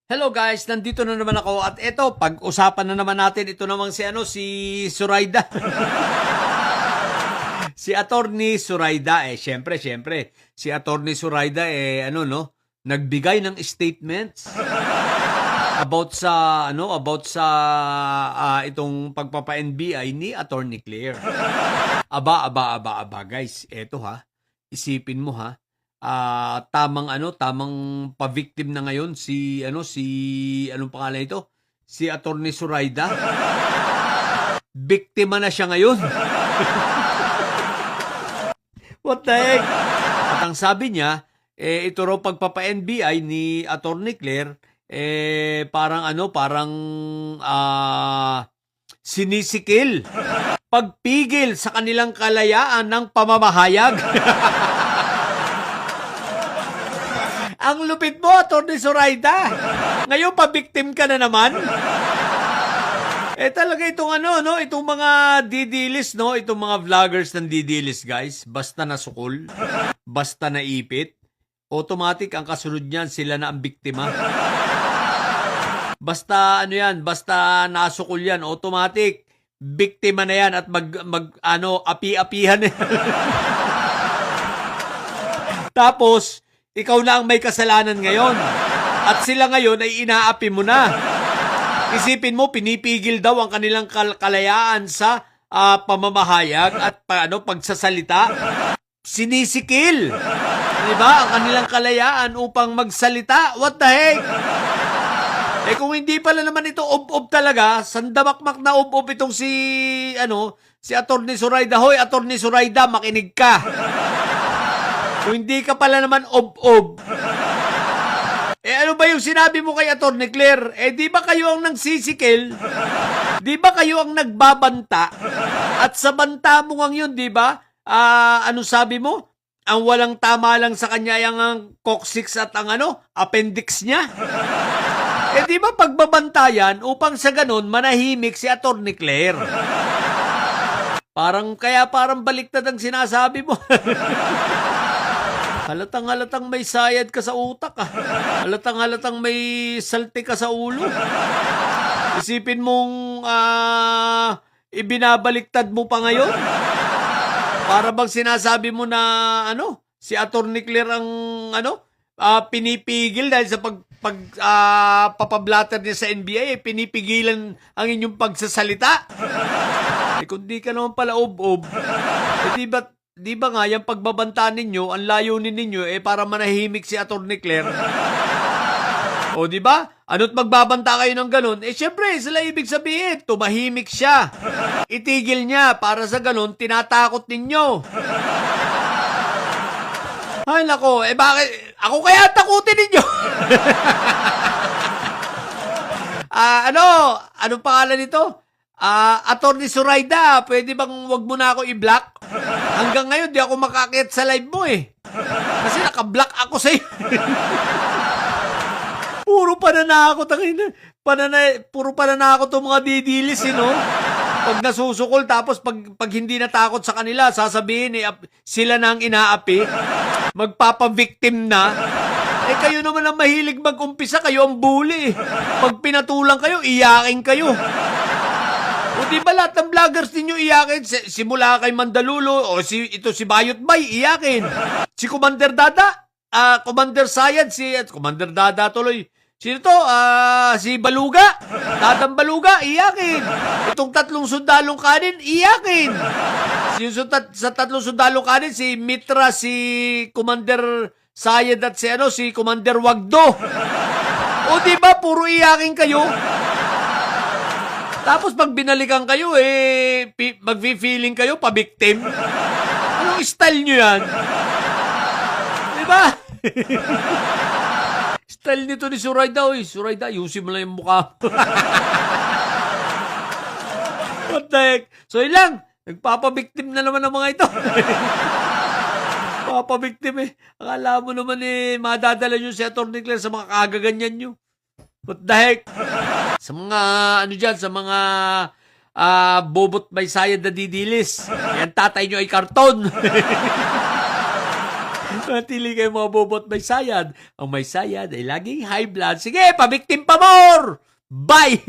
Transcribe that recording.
Hello guys, nandito na naman ako at eto, pag-usapan na naman natin ito namang si Suraida. Si Attorney Suraida syempre, si Attorney Suraida nagbigay ng statements about sa itong pagpapa-NBI ni Attorney Claire. Aba guys, eto isipin mo tamang pa-victim na ngayon anong pangalan ito? Si Attorney Suraida. Biktima na siya ngayon. What the heck? At ang sabi niya, ito raw pagpapa-NBI ni Attorney Claire, parang sinisikil. Pagpigil sa kanilang kalayaan ng pamamahayag. Ang lupit mo, Attorney Suraida. Ngayon, pa-victim ka na naman. Talaga itong itong mga didilis, itong mga vloggers ng didilis, guys. Basta nasukol, basta naipit, automatic ang kasunod niyan, sila na ang biktima. Basta basta nasukol yan, automatic, biktima na yan at api-apihan na yan. Tapos, ikaw na ang may kasalanan ngayon. At sila ngayon ay inaapi mo na. Isipin mo, pinipigil daw ang kanilang kalayaan sa pamamahayag at pagsasalita. Sinisikil. Diba? Ang kanilang kalayaan upang magsalita. What the heck? Kung hindi pala naman ito ob-ob talaga, sandamakmak na ob-ob itong si Attorney Suraida. Hoy, Attorney Suraida, makinig ka. Kung hindi ka pala naman ob-ob. Ano ba yung sinabi mo kay Attorney Claire? Di ba kayo ang nagsisikil? Di ba kayo ang nagbabanta? At sa banta mo ngang yun, di ba? Ano sabi mo? Ang walang tama lang sa kanya ang coccyx at ang appendix niya. Di ba pagbabantayan upang sa ganun manahimik si Attorney Claire? Parang baliktad ang sinasabi mo. Halatang may sayad ka sa utak Halatang may salte ka sa ulo. Isipin mong ibinabaliktad mo pa ngayon. Para bang sinasabi mo na si Attorney Claire ang pinipigil dahil sa papablatter niya sa NBI, pinipigilan ang inyong pagsasalita. Kung di ka naman pala ob-ob, di ba nga, yung pagbabanta ninyo, ang layunin ninyo, para manahimik si Attorney Claire? O, di ba? Ano't magbabanta kayo ng ganun? Syempre, sila ibig sabihin, tumahimik siya. Itigil niya, para sa ganun, tinatakot ninyo. Ay, nako, bakit? Ako kaya takutin ninyo? Anong pangalan nito? Attorney Suraida, pwede bang wag mo na ako i-block? Hanggang ngayon, di ako makakit sa live mo Kasi naka-block ako sa'yo. Puro pananakot puro pananakot itong mga didilis, Pag nasusukol, tapos pag hindi natakot sa kanila, sasabihin, sila na ang inaapi. Magpapa-victim na. Kayo naman ang mahilig mag-umpisa, kayo ang bully. Pag pinatulang kayo, iyakin kayo. O di ba lahat ng vloggers ninyo iyakin? Simula kay Mandalulo, o si Bayot Bay, iyakin. Si Commander Dada, Commander Sayad, Commander Dada tuloy. Sino to? Si Baluga. Dadang Baluga, iyakin. Itong tatlong sundalong kanin, iyakin. Sa tatlong sundalong kanin, si Mitra, si Commander Sayad at si Commander Wagdo. O di ba puro iyakin kayo? Tapos pag binalikan kayo, mag-feeling kayo, pa-victim. Anong style nyo yan? Diba? Style nito ni Suraida, Suraida, ayusin mo lang yung mukha. What the heck? So, yun lang. Nagpapa-victim na naman ng mga ito. Papa-victim Akala mo naman madadala nyo si Attorney Claire sa mga kagaganyan nyo. What the heck? Sa mga sa mga bobot may sayad na didilis. Yan tatay nyo ay karton. Matili kayo mga bobot may sayad. Ang may sayad ay laging high blood. Sige, pabiktim pa more! Bye!